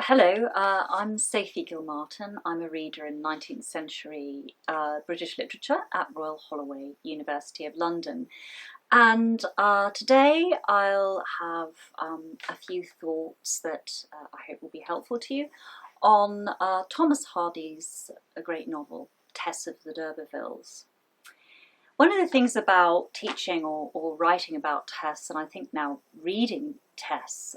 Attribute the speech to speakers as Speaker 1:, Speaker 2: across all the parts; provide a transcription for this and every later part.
Speaker 1: Hello, I'm Sophie Gilmartin. I'm a reader in 19th century British literature at Royal Holloway, University of London. And today I'll have a few thoughts that I hope will be helpful to you on Thomas Hardy's great novel, Tess of the D'Urbervilles. One of the things about teaching or writing about Tess, and I think now reading Tess,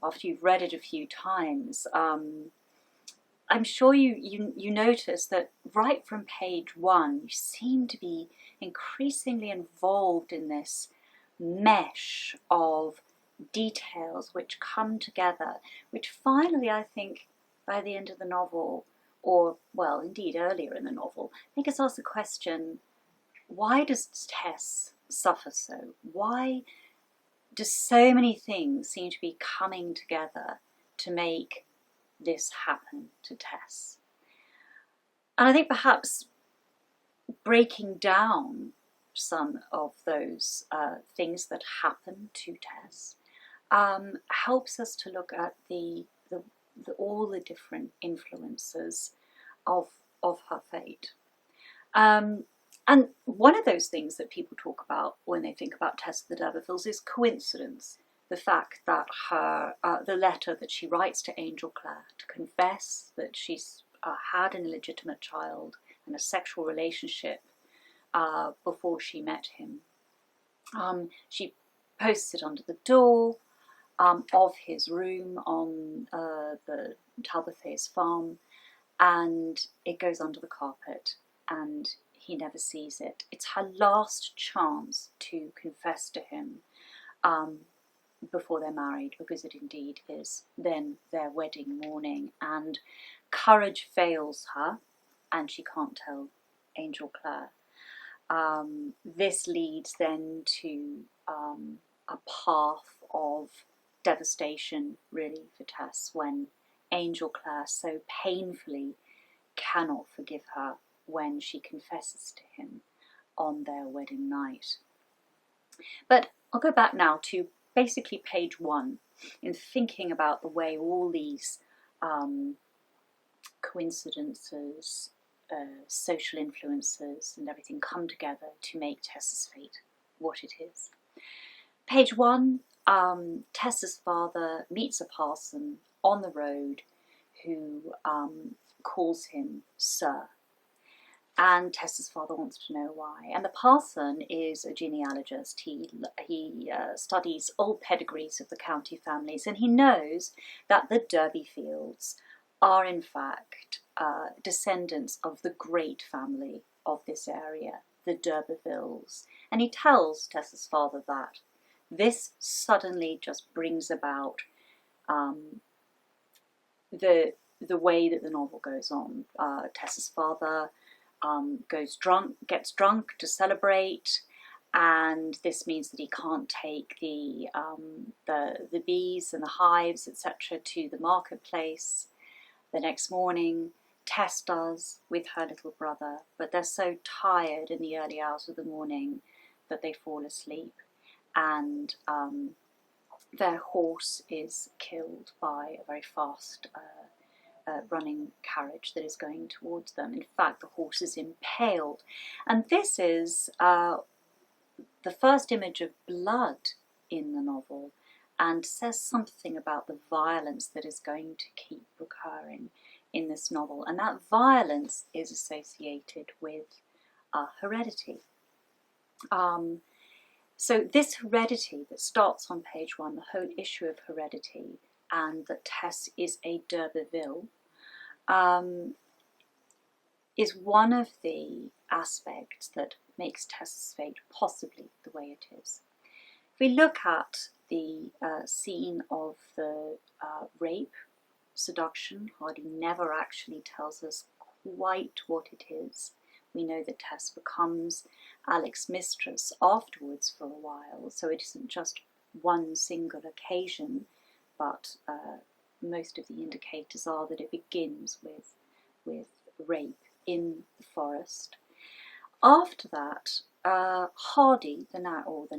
Speaker 1: after you've read it a few times, I'm sure you notice that right from page one, you seem to be increasingly involved in this mesh of details which come together, which finally, I think, by the end of the novel, or, well, indeed earlier in the novel, make us ask the question, why does Tess suffer so? Why do so many things seem to be coming together to make this happen to Tess? And I think perhaps breaking down some of those things that happen to Tess helps us to look at all the different influences of her fate. And one of those things that people talk about when they think about Tess of the D'Urbervilles is coincidence. The fact that the letter that she writes to Angel Clare to confess that she's had an illegitimate child and a sexual relationship before she met him. She posts it under the door of his room on the Talbothays farm, and it goes under the carpet, and he never sees it. It's her last chance to confess to him before they're married, because it indeed is then their wedding morning, and courage fails her and she can't tell Angel Clare. This leads then to a path of devastation really for Tess when Angel Clare so painfully cannot forgive her when she confesses to him on their wedding night. But I'll go back now to basically page one in thinking about the way all these coincidences, social influences and everything come together to make Tess's fate what it is. Page one, Tess's father meets a parson on the road who calls him Sir. And Tess's father wants to know why. And the parson is a genealogist. He studies old pedigrees of the county families, and he knows that the D'Urbervilles are in fact descendants of the great family of this area, the D'Urbervilles. And he tells Tess's father that. This suddenly just brings about the way that the novel goes on. Tess's father gets drunk to celebrate, and this means that he can't take the bees and the hives, etc., to the marketplace. The next morning, Tess does with her little brother, but they're so tired in the early hours of the morning that they fall asleep, and their horse is killed by a very fast running carriage that is going towards them. In fact, the horse is impaled. And this is the first image of blood in the novel, and says something about the violence that is going to keep recurring in this novel. And that violence is associated with heredity. So this heredity that starts on page one, the whole issue of heredity, and that Tess is a D'Urberville, is one of the aspects that makes Tess's fate possibly the way it is. If we look at the scene of the rape, seduction, Hardy never actually tells us quite what it is. We know that Tess becomes Alec's mistress afterwards for a while, so it isn't just one single occasion, but most of the indicators are that it begins with rape in the forest. After that, Hardy, the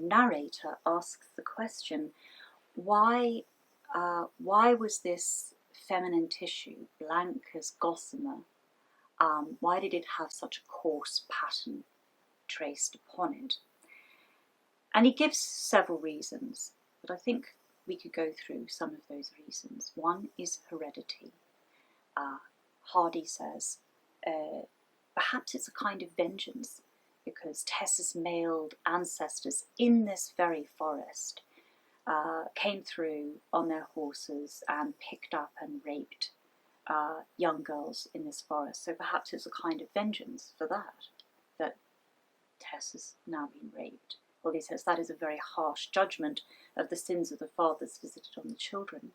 Speaker 1: narrator, asks the question, why was this feminine tissue, blank as gossamer, why did it have such a coarse pattern traced upon it? And he gives several reasons, but I think we could go through some of those reasons. One is heredity. Hardy says, perhaps it's a kind of vengeance, because Tess's male ancestors in this very forest came through on their horses and picked up and raped young girls in this forest. So perhaps it's a kind of vengeance for that Tess has now been raped. Well, he says that is a very harsh judgment of the sins of the fathers visited on the children.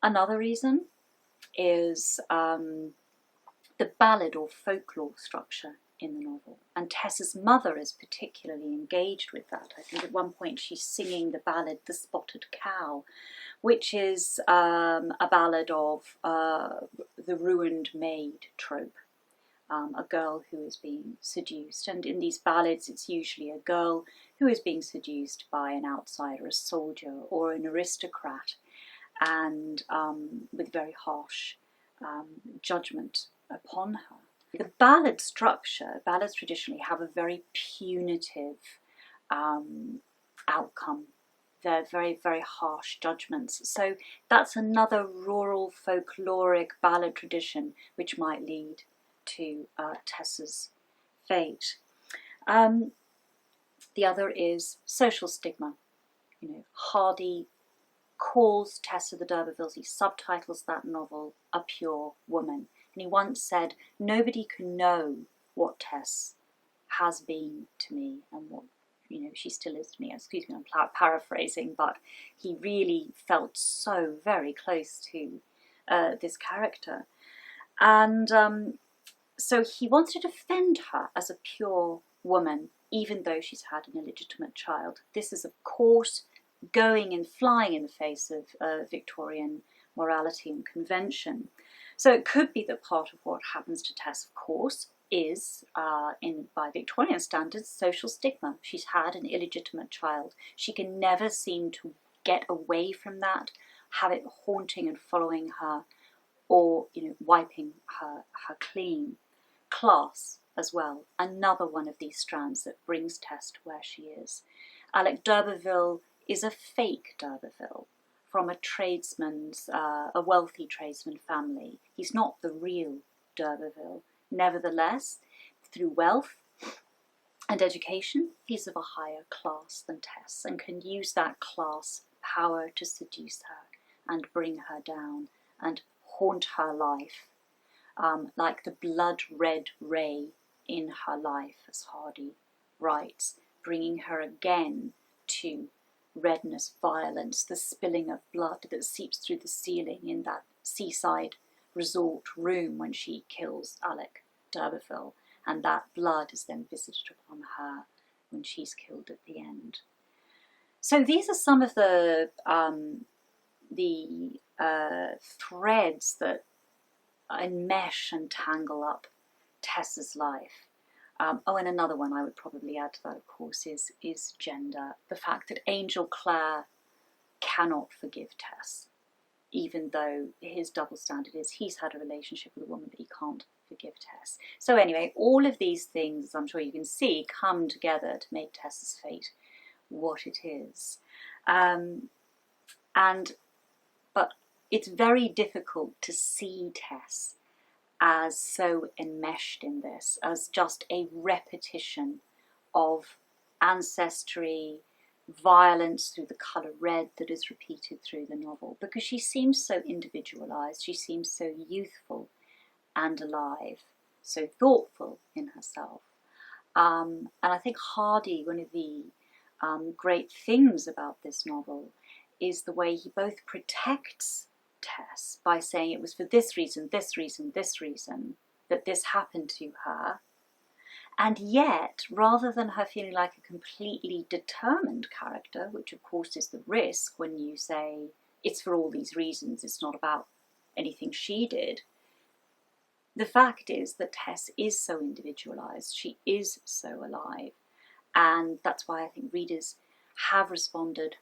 Speaker 1: Another reason is the ballad or folklore structure in the novel, and Tess's mother is particularly engaged with that. I think at one point she's singing the ballad The Spotted Cow, which is a ballad of the ruined maid trope, a girl who is being seduced, and in these ballads it's usually a girl who is being seduced by an outsider, a soldier or an aristocrat, and with very harsh judgment upon her. The ballad structure, ballads traditionally have a very punitive outcome. They're very, very harsh judgments. So that's another rural folkloric ballad tradition which might lead to Tess's fate. The other is social stigma. You know, Hardy calls Tessa the d'Urbervilles, he subtitles that novel, A Pure Woman. And he once said, nobody can know what Tess has been to me and what, you know, she still is to me. Excuse me, I'm paraphrasing, but he really felt so very close to this character. And so he wants to defend her as a pure woman, even though she's had an illegitimate child. This is, of course, going and flying in the face of Victorian morality and convention. So it could be that part of what happens to Tess, of course, is, by Victorian standards, social stigma. She's had an illegitimate child. She can never seem to get away from that, have it haunting and following her, or, you know, wiping her clean. Class as well, another one of these strands that brings Tess to where she is. Alec d'Urberville is a fake d'Urberville from a tradesman's, a wealthy tradesman family. He's not the real d'Urberville. Nevertheless, through wealth and education, he's of a higher class than Tess and can use that class power to seduce her and bring her down and haunt her life, like the blood-red ray in her life, as Hardy writes, bringing her again to redness, violence, the spilling of blood that seeps through the ceiling in that seaside resort room when she kills Alec d'Urberville, and that blood is then visited upon her when she's killed at the end. So these are some of the threads that enmesh and tangle up Tess's life. And another one I would probably add to that, of course, is gender. The fact that Angel Clare cannot forgive Tess, even though his double standard is he's had a relationship with a woman, but he can't forgive Tess. So anyway, all of these things, as I'm sure you can see, come together to make Tess's fate what it is. But it's very difficult to see Tess as so enmeshed in this, as just a repetition of ancestry, violence through the colour red that is repeated through the novel, because she seems so individualised, she seems so youthful and alive, so thoughtful in herself. And I think Hardy, one of the great things about this novel is the way he both protects Tess by saying it was for this reason, this reason, this reason that this happened to her, and yet rather than her feeling like a completely determined character, which of course is the risk when you say it's for all these reasons, it's not about anything she did, the fact is that Tess is so individualised, she is so alive, and that's why I think readers have responded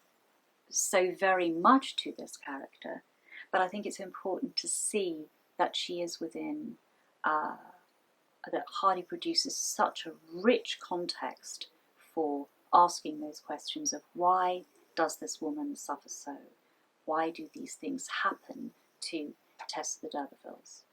Speaker 1: so very much to this character. but I think it's important to see that she is within, that Hardy produces such a rich context for asking those questions of why does this woman suffer so? Why do these things happen to Tess the D'Urbervilles?